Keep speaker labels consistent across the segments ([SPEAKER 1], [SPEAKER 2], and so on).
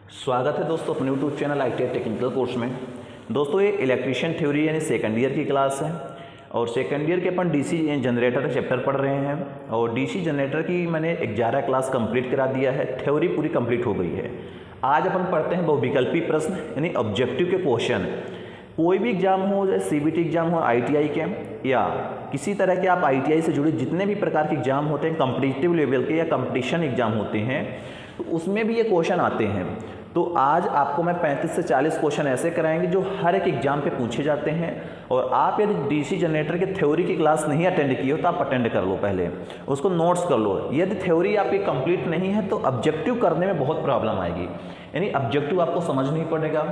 [SPEAKER 1] स्वागत है दोस्तों अपने YouTube channel ITI technical course में। दोस्तों ये इलेक्ट्रीशियन थ्योरी यानी सेकंड ईयर की क्लास है और सेकंड ईयर के अपन डीसी जनरेटर चैप्टर पढ़ रहे हैं और डीसी जनरेटर की मैंने 11 क्लास कंप्लीट करा दिया है, थ्योरी पूरी कंप्लीट हो गई है। आज अपन पढ़ते हैं बहुविकल्पी प्रश्न यानी ऑब्जेक्टिव के क्वेश्चन। कोई भी एग्जाम हो, जैसे CBT एग्जाम हो ITI के या किसी तरह के आप ITI से जुड़े जितने भी प्रकार के एग्जाम होते हैं, कॉम्पिटिटिव लेवल के या कंपटीशन एग्जाम होते हैं, तो उसमें भी ये क्वेश्चन आते हैं। तो आज आपको मैं 35 से 40 क्वेश्चन ऐसे कराएंगे जो हर एक एग्जाम पे पूछे जाते हैं। और आप यदि डीसी जनरेटर के थ्योरी की क्लास नहीं अटेंड की हो तो आप अटेंड कर लो, पहले उसको नोट्स कर लो। यदि थ्योरी आपकी कंप्लीट नहीं है तो ऑब्जेक्टिव करने में बहुत प्रॉब्लम आएगी, यानी ऑब्जेक्टिव आपको समझ नहीं पड़ेगा।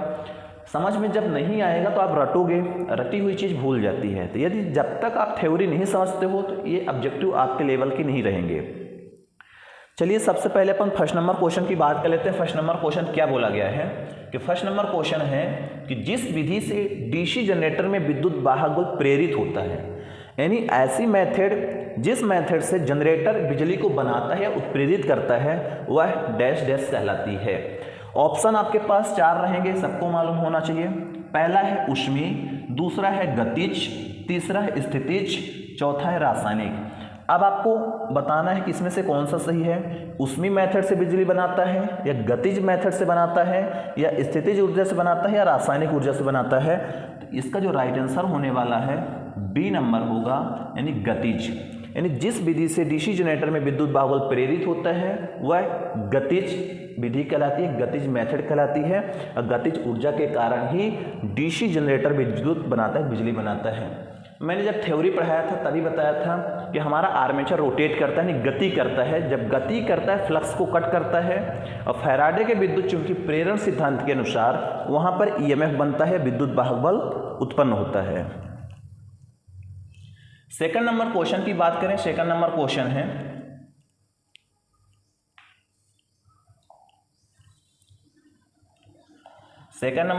[SPEAKER 1] समझ में जब नहीं आएगा तो आप रटोगे, रटी हुई चीज़ भूल जाती है। तो यदि जब तक आप थ्योरी नहीं समझते हो तो ये ऑब्जेक्टिव आपके लेवल के नहीं रहेंगे। चलिए सबसे पहले अपन फर्स्ट नंबर क्वेश्चन की बात कर लेते हैं। फर्स्ट नंबर क्वेश्चन क्या बोला गया है कि फर्स्ट नंबर क्वेश्चन है कि जिस विधि से डीसी जनरेटर में विद्युत वाहक बल प्रेरित होता है, यानी ऐसी मेथड जिस मेथड से जनरेटर बिजली को बनाता है या उत्प्रेरित करता है, वह डैश डैश कहलाती है। ऑप्शन आपके पास 4 रहेंगे, सबको मालूम होना चाहिए। पहला है ऊष्मीय, दूसरा है गतिज, तीसरा है स्थितिज, चौथा है रासायनिक। अब आपको बताना है कि इसमें से कौन सा सही है। ऊष्मीय मेथड से बिजली बनाता है या गतिज मेथड से बनाता है या स्थितिज ऊर्जा से बनाता है या रासायनिक ऊर्जा से बनाता है। तो इसका जो राइट आंसर होने वाला है बी नंबर होगा, यानी गतिज। यानी जिस विधि से डीसी जनरेटर में विद्युत वाहक बल प्रेरित होता है वह गतिज विधि कहलाती है, गतिज मेथड कहलाती है। और गतिज ऊर्जा के कारण ही डीसी जनरेटर विद्युत बनाता है, बिजली बनाता है। मैंने जब थ्योरी पढ़ाया था तभी बताया था कि हमारा आर्मेचर रोटेट करता है, यानी गति करता है। जब गति करता है फ्लक्स को कट करता है और फैराडे के विद्युत चुंबकीय प्रेरण सिद्धांत के अनुसार वहां पर EMF बनता है, विद्युत वाहक बल उत्पन्न होता है। सेकंड नंबर क्वेश्चन की बात करें। सेकंड नंबर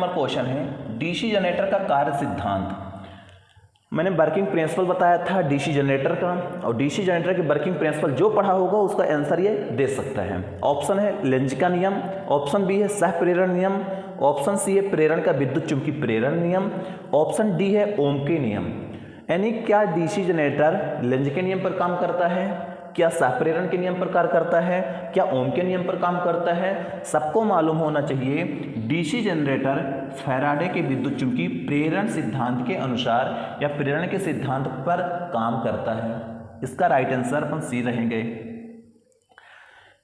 [SPEAKER 1] क्वेश्चन है डीसी जनरेटर का कार्य सिद्धांत। मैंने वर्किंग प्रिंसिपल बताया था डीसी जनरेटर का, और डीसी जनरेटर के वर्किंग प्रिंसिपल जो पढ़ा होगा उसका आंसर ये दे सकता है। ऑप्शन है लेंज का नियम, ऑप्शन बी है सह प्रेरण नियम, ऑप्शन सी है प्रेरण का विद्युत चुंबकीय प्रेरण नियम, ऑप्शन डी है ओम के नियम। यानी क्या डीसी जनरेटर लेंज के नियम पर काम करता है, क्या सह प्रेरण के नियम पर कार्य करता है, क्या ओम के नियम पर काम करता है। सबको मालूम होना चाहिए डीसी जनरेटर फैराडे के विद्युत चुंबकीय प्रेरण सिद्धांत के अनुसार या प्रेरण के सिद्धांत पर काम करता है। इसका राइट आंसर अपन सी रहेंगे।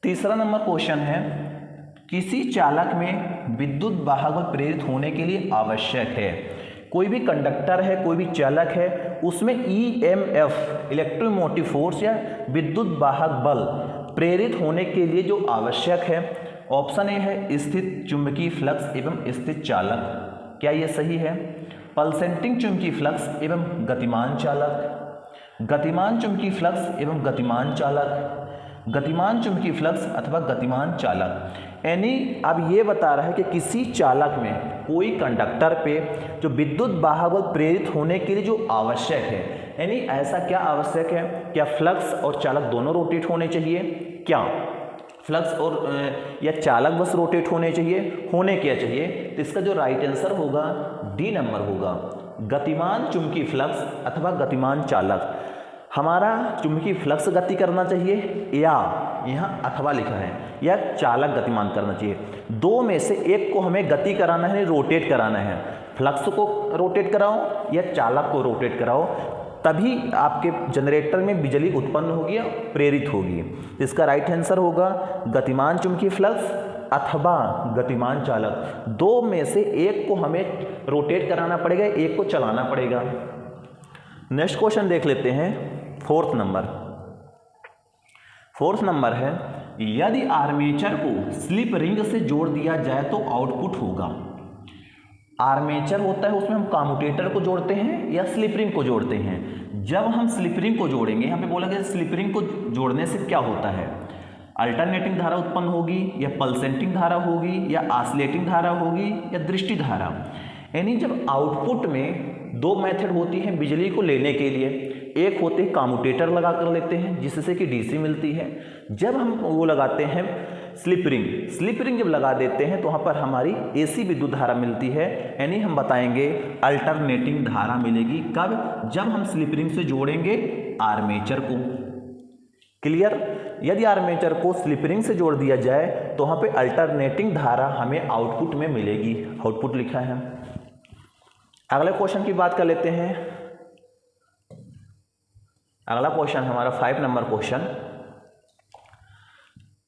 [SPEAKER 1] तीसरा नंबर क्वेश्चन है किसी चालक में विद्युत वाहक बल प्रेरित होने के लिए आवश्यक है। कोई भी कंडक्टर है, कोई भी चालक है, उसमें EMF इलेक्ट्रोमोटिव फोर्स या विद्युत वाहक बल प्रेरित होने के लिए जो आवश्यक है, ऑप्शन ए है स्थित चुंबकीय फ्लक्स एवं स्थित चालक। क्या यह सही है? पल्सेटिंग चुंबकीय फ्लक्स एवं गतिमान चालक, गतिमान चुंबकीय फ्लक्स एवं गतिमान चालक, गतिमान चुंबकीय फ्लक्स अथवा गतिमान चालक। यानी अब ये बता रहा है कि किसी चालक में कोई कंडक्टर पे जो विद्युत वाहक बल प्रेरित होने के लिए जो आवश्यक है, यानी ऐसा क्या आवश्यक है, क्या फ्लक्स और चालक दोनों रोटेट होने चाहिए, क्या फ्लक्स और या चालक बस रोटेट होने चाहिए, होने क्या चाहिए। तो इसका जो राइट आंसर होगा डी नंबर होगा, गतिमान चुंबकीय फ्लक्स अथवा गतिमान चालक। हमारा चुंबकीय फ्लक्स गति करना चाहिए या यहाँ अथवा लिखा है, या चालक गतिमान करना चाहिए। दो में से एक को हमें गति कराना है, रोटेट कराना है। फ्लक्स को रोटेट कराओ या चालक को रोटेट कराओ, तभी आपके जनरेटर में बिजली उत्पन्न होगी या प्रेरित होगी। इसका राइट आंसर होगा गतिमान चुंबकीय फ्लक्स अथवा गतिमान चालक। दो में से एक को हमें रोटेट कराना पड़ेगा, एक को चलाना पड़ेगा। नेक्स्ट क्वेश्चन देख लेते हैं। फोर्थ नंबर है यदि आर्मेचर को स्लिप रिंग से जोड़ दिया जाए तो आउटपुट होगा। आर्मेचर होता है, उसमें हम कम्यूटेटर को जोड़ते हैं या स्लिप रिंग को जोड़ते हैं। जब हम स्लिप रिंग को जोड़ेंगे, यहाँ पे बोला गया स्लिप रिंग को जोड़ने से क्या होता है, अल्टरनेटिंग धारा उत्पन्न होगी या पल्सेटिंग धारा होगी या ऑसिलेटिंग धारा होगी या दृष्टि धारा। यानी जब आउटपुट में दो मेथड होती है बिजली को लेने के लिए, एक होते हैं कम्यूटेटर लगा कर लेते हैं जिससे कि DC मिलती है। जब हम वो लगाते हैं स्लिप रिंग जब लगा देते हैं तो वहाँ पर हमारी AC विद्युत धारा मिलती है, यानी हम बताएंगे अल्टरनेटिंग धारा मिलेगी। कब? जब हम स्लिप रिंग से जोड़ेंगे आर्मेचर को। क्लियर? यदि आर्मेचर को स्लिप रिंग से जोड़ दिया जाए तो वहाँ पे अल्टरनेटिंग धारा हमें आउटपुट में मिलेगी। आउटपुट लिखा है। अगले क्वेश्चन की बात कर लेते हैं। अगला क्वेश्चन हमारा 5 नंबर क्वेश्चन।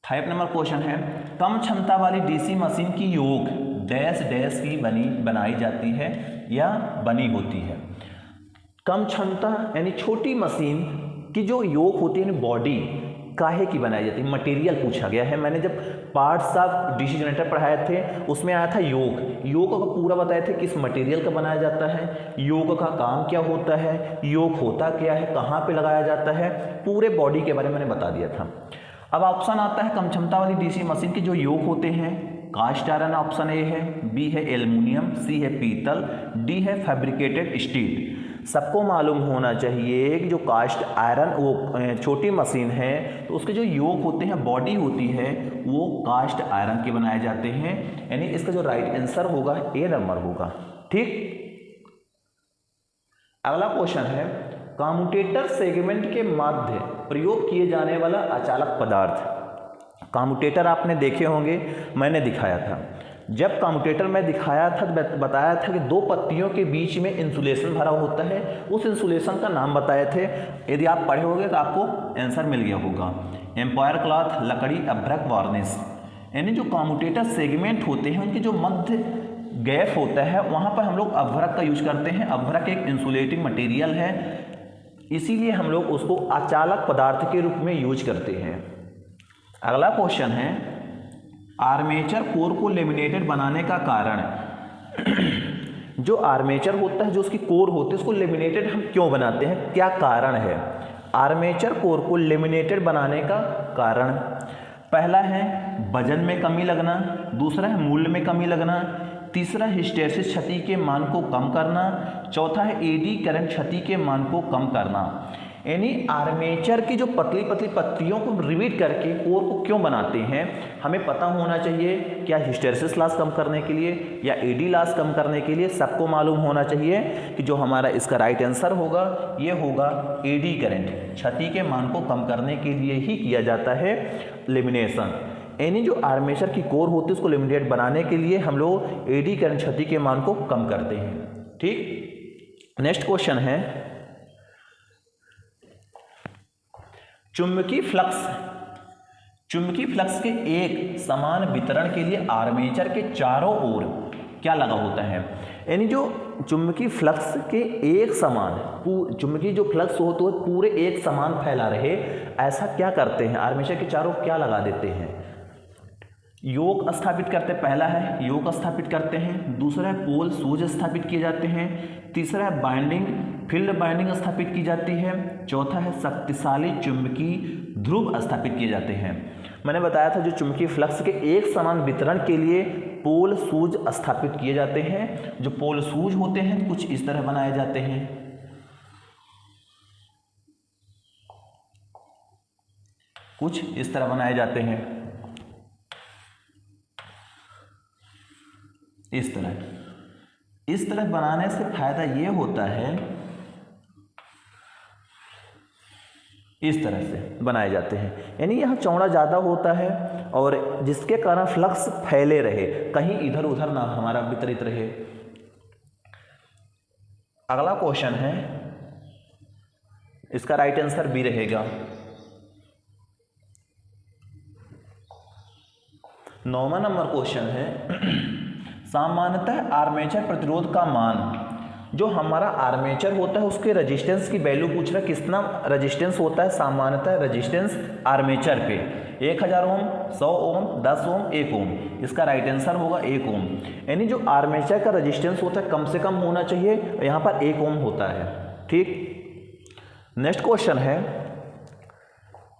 [SPEAKER 1] 5 नंबर क्वेश्चन है, कम क्षमता वाली DC मशीन की योग डैश डैश की बनाई जाती है या बनी होती है। कम क्षमता यानी छोटी मशीन की जो योग होती है, बॉडी काहे की बनाई जाती है, मटेरियल पूछा गया है। मैंने जब पार्ट्स ऑफ DC जनरेटर पढ़ाए थे उसमें आया था योग का पूरा बताए थे किस मटेरियल का बनाया जाता है, योग का काम क्या होता है, योग होता क्या है, कहाँ पे लगाया जाता है, पूरे बॉडी के बारे में मैंने बता दिया था। अब ऑप्शन आता है कम क्षमता वाली DC मशीन के जो योग होते हैं, कास्ट आयरन ऑप्शन ए है, बी है एल्युमिनियम, सी है पीतल, डी है फैब्रिकेटेड स्टील। सबको मालूम होना चाहिए कि जो कास्ट आयरन वो छोटी मशीन है तो उसके जो योग होते हैं, बॉडी होती है, वो कास्ट आयरन के बनाए जाते हैं, यानी इसका जो राइट आंसर होगा ए नंबर होगा। ठीक। अगला क्वेश्चन है, कम्यूटेटर सेगमेंट के मध्य प्रयोग किए जाने वाला अचालक पदार्थ। कम्यूटेटर आपने देखे होंगे, मैंने दिखाया था। जब कम्यूटेटर में दिखाया था तो बताया था कि दो पत्तियों के बीच में इंसुलेशन भरा होता है, उस इंसुलेशन का नाम बताए थे। यदि आप पढ़े होंगे तो आपको आंसर मिल गया होगा। एम्पायर क्लॉथ, लकड़ी, अभ्रक, वार्निश। यानी जो कम्यूटेटर सेगमेंट होते हैं उनके जो मध्य गैप होता है वहाँ पर हम लोग अभ्रक का यूज करते हैं। अभ्रक एक इंसुलेटिंग मटेरियल है, इसीलिए हम लोग उसको अचालक पदार्थ के रूप में यूज करते हैं। अगला क्वेश्चन है, आर्मेचर कोर को लेमिनेटेड बनाने का कारण। जो आर्मेचर होता है, जो उसकी कोर होती है, उसको लेमिनेटेड हम क्यों बनाते हैं, क्या कारण है आर्मेचर कोर को लेमिनेटेड बनाने का कारण? पहला है वजन में कमी लगना, दूसरा है मूल्य में कमी लगना, तीसरा हिस्टैरिसीस क्षति के मान को कम करना, चौथा है एडी करंट क्षति के मान को कम करना। यानी आर्मेचर की जो पतली पतली पत्तियों को रिवीट करके कोर को क्यों बनाते हैं, हमें पता होना चाहिए। क्या हिस्टैरिसीस लॉस कम करने के लिए या एडी लॉस कम करने के लिए? सबको मालूम होना चाहिए कि जो हमारा इसका राइट आंसर होगा ये होगा एडी करंट, क्षति के मान को कम करने के लिए ही किया जाता है लेमिनेशन। यानी जो आर्मेचर की कोर होती है उसको लेमिनेट बनाने के लिए हम लोग एडी करंट क्षति के मान को कम करते हैं। ठीक। नेक्स्ट क्वेश्चन है, चुंबकीय फ्लक्स के एक समान वितरण के लिए आर्मेचर के चारों ओर क्या लगा होता है? यानी जो चुंबकीय फ्लक्स के एक समान चुंबकीय जो फ्लक्स हो तो पूरे एक समान फैला रहे, ऐसा क्या करते हैं? आर्मेचर के चारों क्या लगा देते हैं? योग स्थापित करते, पहला है योग स्थापित करते हैं, दूसरा है पोल सूज स्थापित किए जाते हैं, तीसरा है बाइंडिंग फील्ड बाइंडिंग स्थापित की जाती है, चौथा है शक्तिशाली चुंबकीय ध्रुव स्थापित किए जाते हैं। मैंने बताया था जो चुंबकीय फ्लक्स के एक समान वितरण के लिए पोल सूज स्थापित किए जाते हैं। जो पोल सूज होते हैं कुछ इस तरह बनाए जाते हैं, कुछ इस तरह बनाए जाते हैं, इस तरह बनाने से फायदा ये होता है, इस तरह से बनाए जाते हैं, यानी यहाँ चौड़ा ज़्यादा होता है और जिसके कारण फ्लक्स फैले रहे, कहीं इधर उधर ना हमारा वितरित रहे। अगला क्वेश्चन है, इसका राइट आंसर बी रहेगा। 9वां नंबर क्वेश्चन है, सामान्यतः आर्मेचर प्रतिरोध का मान। जो हमारा आर्मेचर होता है उसके रेजिस्टेंस की वैल्यू पूछ रहा है, कितना रेजिस्टेंस होता है सामान्यतः रेजिस्टेंस आर्मेचर पे? 1000 ओम, 100 ओम, 10 ओम, 1 ओम। इसका राइट आंसर होगा 1 ओम। यानी जो आर्मेचर का रेजिस्टेंस होता है कम से कम होना चाहिए, यहाँ पर 1 ओम होता है। ठीक। नेक्स्ट क्वेश्चन है,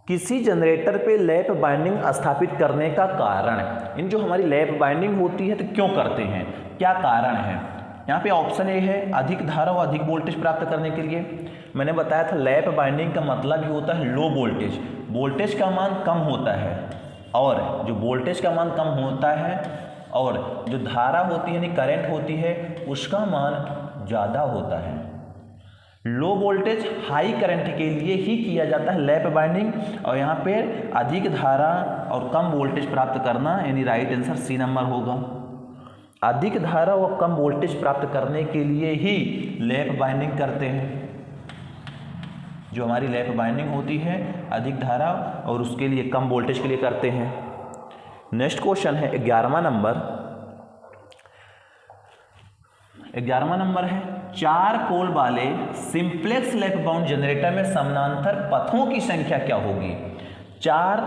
[SPEAKER 1] किसी जनरेटर पे लैप बाइंडिंग स्थापित करने का कारण। इन जो हमारी लैप बाइंडिंग होती है तो क्यों करते हैं, क्या कारण है? यहाँ पे ऑप्शन ए है अधिक धारा व अधिक वोल्टेज प्राप्त करने के लिए। मैंने बताया था लैप बाइंडिंग का मतलब ही होता है लो वोल्टेज, वोल्टेज का मान कम होता है, और जो वोल्टेज का मान कम होता है और जो धारा होती है यानी करंट होती है उसका मान ज़्यादा होता है। लो वोल्टेज हाई करंट के लिए ही किया जाता है लैप बाइंडिंग, और यहाँ पे अधिक धारा और कम वोल्टेज प्राप्त करना, यानी राइट आंसर सी नंबर होगा। अधिक धारा व कम वोल्टेज प्राप्त करने के लिए ही लैप बाइंडिंग करते हैं। जो हमारी लैप बाइंडिंग होती है अधिक धारा और उसके लिए कम वोल्टेज के लिए करते हैं। नेक्स्ट क्वेश्चन है 11वां नंबर। 11वां नंबर है 4 पोल वाले सिंप्लेक्स लैप बाउंड जनरेटर में समानांतर पथों की संख्या क्या होगी। 4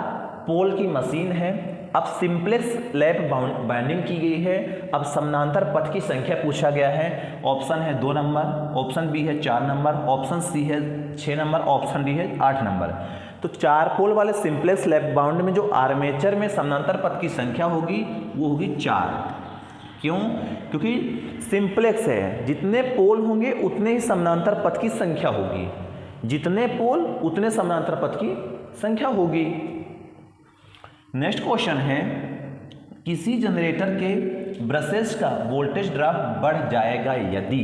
[SPEAKER 1] पोल की मशीन है, अब सिंप्लेक्स लैप बाइंडिंग की गई है, अब समानांतर पथ की संख्या पूछा गया है। ऑप्शन है 2 नंबर, ऑप्शन बी है 4 नंबर, ऑप्शन सी है 6 नंबर, ऑप्शन डी है 8 नंबर। तो 4 पोल वाले सिंप्लेक्स लैप बाउंड में जो आर्मेचर में समानांतर पथ की संख्या होगी वो होगी 4। क्यों? क्योंकि सिंप्लेक्स है, जितने पोल होंगे उतने ही समानांतर पथ की संख्या होगी, जितने पोल उतने समानांतर पथ की संख्या होगी। नेक्स्ट क्वेश्चन है किसी जनरेटर के ब्रशेस का वोल्टेज ड्रॉप बढ़ जाएगा यदि।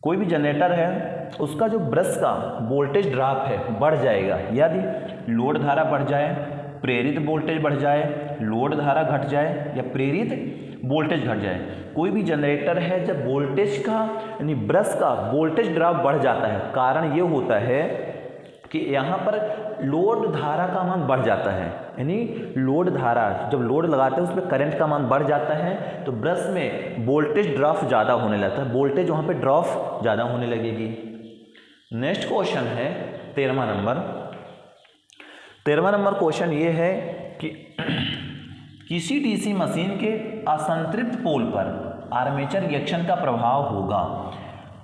[SPEAKER 1] कोई भी जनरेटर है उसका जो ब्रश का वोल्टेज ड्रॉप है बढ़ जाएगा यदि लोड धारा बढ़ जाए, प्रेरित वोल्टेज बढ़ जाए, लोड धारा घट जाए या प्रेरित वोल्टेज घट जाए। कोई भी जनरेटर है जब वोल्टेज का यानी ब्रश का वोल्टेज ड्रॉप बढ़ जाता है, कारण ये होता है कि यहाँ पर लोड धारा का मान बढ़ जाता है, यानी लोड धारा जब लोड लगाते हैं उसमें करंट का मान बढ़ जाता है तो ब्रश में वोल्टेज ड्रॉप ज़्यादा होने लगता है, वोल्टेज वहाँ पे ड्रॉप ज़्यादा होने लगेगी। नेक्स्ट क्वेश्चन है 13वां नंबर। 13वां नंबर क्वेश्चन ये है कि किसी डीसी मशीन के असंतृप्त पोल पर आर्मेचर रिएक्शन का प्रभाव होगा।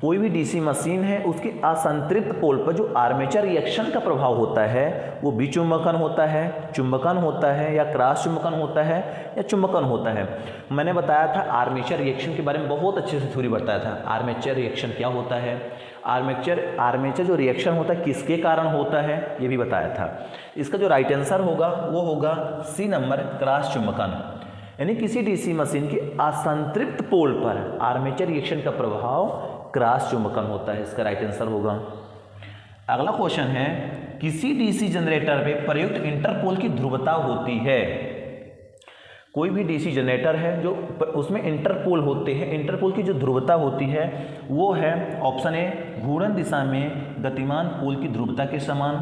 [SPEAKER 1] कोई भी डीसी मशीन है उसके असंतृप्त पोल पर जो आर्मेचर रिएक्शन का प्रभाव होता है वो विचुंबकन होता है, चुंबकन होता है या क्रॉस चुंबकन होता है या चुंबकन होता है। मैंने बताया था आर्मेचर रिएक्शन के बारे में बहुत अच्छे से थ्योरी बताया था। आर्मेचर रिएक्शन क्या होता है, आर्मेचर जो रिएक्शन होता है किसके कारण होता है ये भी बताया था। इसका जो राइट आंसर होगा वो होगा सी नंबर, क्रॉस चुंबकन। यानी किसी डीसी मशीन के असंतृप्त पोल पर आर्मेचर रिएक्शन का प्रभाव क्रॉस चुंबकन होता है, इसका राइट आंसर होगा। अगला क्वेश्चन है किसी डीसी जनरेटर में प्रयुक्त इंटरपोल की ध्रुवता होती है। कोई भी डीसी जनरेटर है जो उसमें इंटरपोल होते हैं, इंटरपोल की जो ध्रुवता होती है वो है ऑप्शन ए घूर्णन दिशा में गतिमान पोल की ध्रुवता के समान,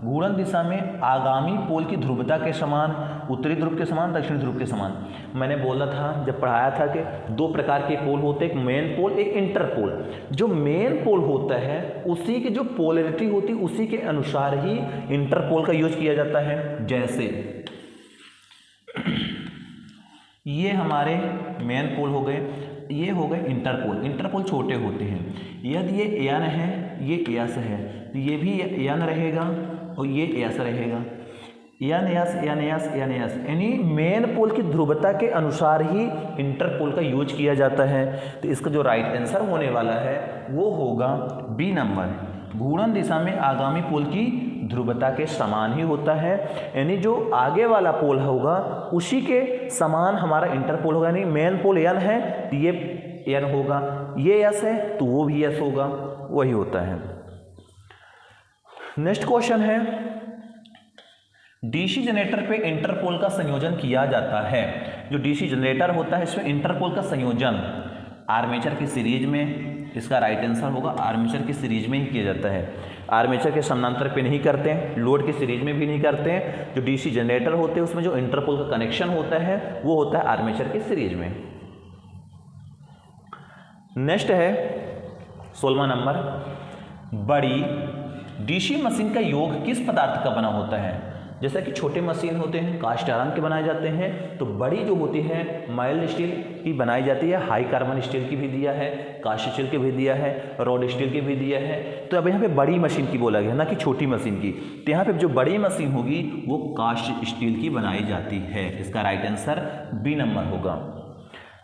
[SPEAKER 1] घूर्णन दिशा में आगामी पोल की ध्रुवता के समान, उत्तरी ध्रुव के समान, दक्षिणी ध्रुव के समान। मैंने बोला था जब पढ़ाया था कि 2 प्रकार के पोल होते हैं, एक मेन पोल एक इंटरपोल। जो मेन पोल होता है उसी की जो पोलैरिटी होती है उसी के अनुसार ही इंटरपोल का यूज किया जाता है। जैसे ये हमारे मेन पोल हो गए, ये हो गए इंटरपोल। इंटरपोल छोटे होते हैं, यदि ये एन है ये एस है तो ये भी एन रहेगा और ये एस रहेगा, N S N S N S. यानी मेन पोल की ध्रुवता के अनुसार ही इंटरपोल का यूज किया जाता है। तो इसका जो राइट आंसर होने वाला है वो होगा बी नंबर, घूर्णन दिशा में आगामी पोल की ध्रुवता के समान ही होता है। यानी जो आगे वाला पोल होगा उसी के समान हमारा इंटरपोल होगा। यानी मेन पोल एन है तो ये एन होगा, ये एस है तो वो भी एस होगा, वही होता है। नेक्स्ट क्वेश्चन है डीसी जनरेटर पे इंटरपोल का संयोजन किया जाता है। जो डीसी जनरेटर होता है इसमें इंटरपोल का संयोजन आर्मेचर की सीरीज में, इसका राइट आंसर होगा आर्मेचर की सीरीज में ही किया जाता है। आर्मेचर के समानांतर पे नहीं करते हैं, लोड की सीरीज में भी नहीं करते हैं। जो डीसी जनरेटर होते हैं उसमें जो इंटरपोल का कनेक्शन होता है वो होता है आर्मेचर की सीरीज में। नेक्स्ट है 16वां नंबर, बड़ी डीसी मशीन का योग किस पदार्थ का बना होता है। जैसा कि छोटे मशीन होते हैं कास्ट आयरन के बनाए जाते हैं, तो बड़ी जो होती है माइल्ड स्टील की बनाई जाती है, हाई कार्बन स्टील की भी दिया है, कास्ट स्टील की भी दिया है, रॉड स्टील की भी दिया है। तो अब यहाँ पे बड़ी मशीन की बोला गया ना कि छोटी मशीन की, तो यहाँ पे जो बड़ी मशीन होगी वो कास्ट स्टील की बनाई जाती है। इसका राइट आंसर बी नंबर होगा।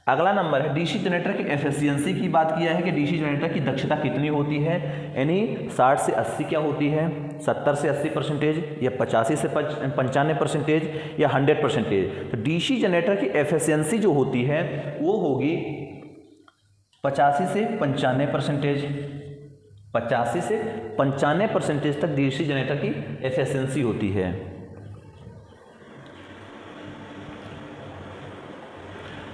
[SPEAKER 1] अगला नंबर है डीसी जनरेटर की एफिशिएंसी की बात किया है कि डीसी जनरेटर की दक्षता कितनी होती है, यानी 60 से 80 क्या होती है, 70 से 80% या 85 से 95% या 100%। तो डीसी जनरेटर की एफिशिएंसी जो होती है वो होगी 85 से 95%, 85 से 95% तक डीसी जनरेटर की एफिशिएंसी होती है।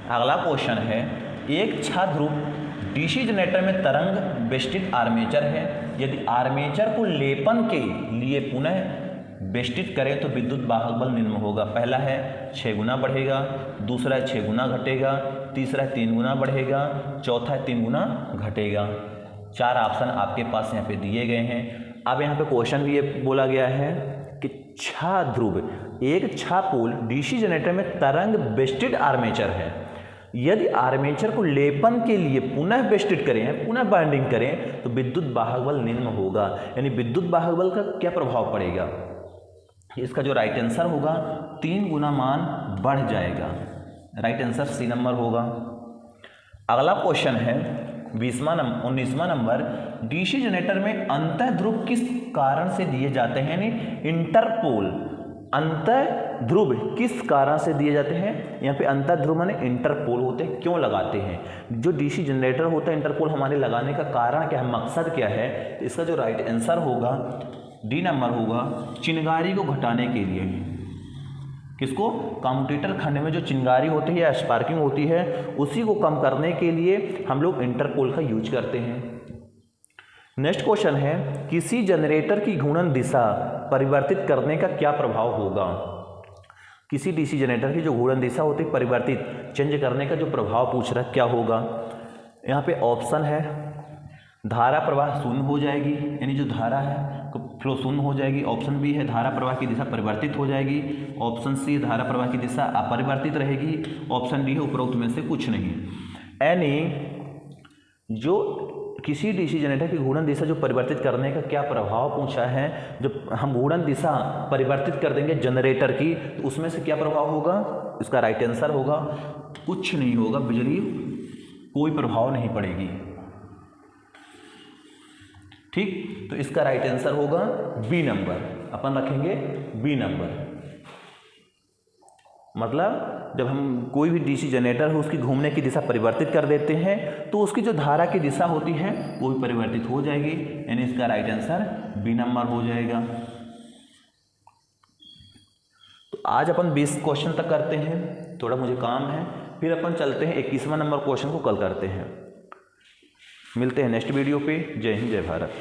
[SPEAKER 1] अगला क्वेश्चन है, एक छाध्रुव डीसी जनरेटर में तरंग बेष्टित आर्मेचर है, यदि आर्मेचर को लेपन के लिए पुनः बेष्टित करें तो विद्युत वाहक बल निम्न होगा। पहला है 6 गुना बढ़ेगा, दूसरा है 6 गुना घटेगा, तीसरा है 3 गुना बढ़ेगा, चौथा है 3 गुना घटेगा। 4 ऑप्शन आपके पास यहाँ पे दिए गए हैं। अब यहाँ पे क्वेश्चन भी ये बोला गया है कि छाध्रुव, एक छापोल डीसी जनरेटर में तरंग बेष्टित आर्मेचर है, यदि आर्मेचर को लेपन के लिए पुनः बेष्टित करें, पुनः बाइंडिंग करें तो विद्युत वाहक बल निम्न होगा। यानी विद्युत वाहक बल का क्या प्रभाव पड़ेगा, इसका जो राइट आंसर होगा 3 गुना मान बढ़ जाएगा। राइट आंसर सी नंबर होगा। अगला क्वेश्चन है 19वां नंबर, डीसी जनरेटर में अंतः ध्रुव किस कारण से दिए जाते हैं, यानी इंटरपोल, अंतः ध्रुव किस कारण से दिए जाते हैं। यहाँ पे अंतः ध्रुव माने इंटरपोल होते हैं, क्यों लगाते हैं। जो डीसी जनरेटर होता है इंटरपोल हमारे लगाने का कारण क्या है, मकसद क्या है। तो इसका जो राइट आंसर होगा डी नंबर होगा, चिंगारी को घटाने के लिए। किसको, कम्यूटेटर खंड में जो चिंगारी होती है या स्पार्किंग होती है उसी को कम करने के लिए हम लोग इंटरपोल का यूज करते हैं। नेक्स्ट क्वेश्चन है, किसी जनरेटर की घूर्णन दिशा परिवर्तित करने का क्या प्रभाव होगा। किसी डीसी जनरेटर की जो घूर्णन दिशा होती है परिवर्तित, चेंज करने का जो प्रभाव पूछ रहा है क्या होगा। यहाँ पे ऑप्शन है, धारा प्रवाह शून्य हो जाएगी, यानी जो धारा है फ्लो शून्य हो जाएगी। ऑप्शन बी है, धारा प्रवाह की दिशा परिवर्तित हो जाएगी। ऑप्शन सी, धारा प्रवाह की दिशा अपरिवर्तित रहेगी। ऑप्शन डी है, उपरोक्त में से कुछ नहीं। यानी जो किसी डीसी जनरेटर की घूर्णन दिशा जो परिवर्तित करने का क्या प्रभाव पूछा है, जब हम घूर्णन दिशा परिवर्तित कर देंगे जनरेटर की तो उसमें से क्या प्रभाव होगा, इसका राइट आंसर होगा कुछ नहीं होगा, बिजली कोई प्रभाव नहीं पड़ेगी। ठीक, तो इसका राइट आंसर होगा बी नंबर, अपन रखेंगे बी नंबर। मतलब जब हम कोई भी डीसी जनरेटर हो उसकी घूमने की दिशा परिवर्तित कर देते हैं तो उसकी जो धारा की दिशा होती है वो भी परिवर्तित हो जाएगी, यानी इसका राइट आंसर बी नंबर हो जाएगा। तो आज अपन 20 क्वेश्चन तक करते हैं, थोड़ा मुझे काम है, फिर अपन चलते हैं 21वां नंबर क्वेश्चन को कल करते हैं। मिलते हैं नेक्स्ट वीडियो पे। जय हिंद, जय भारत।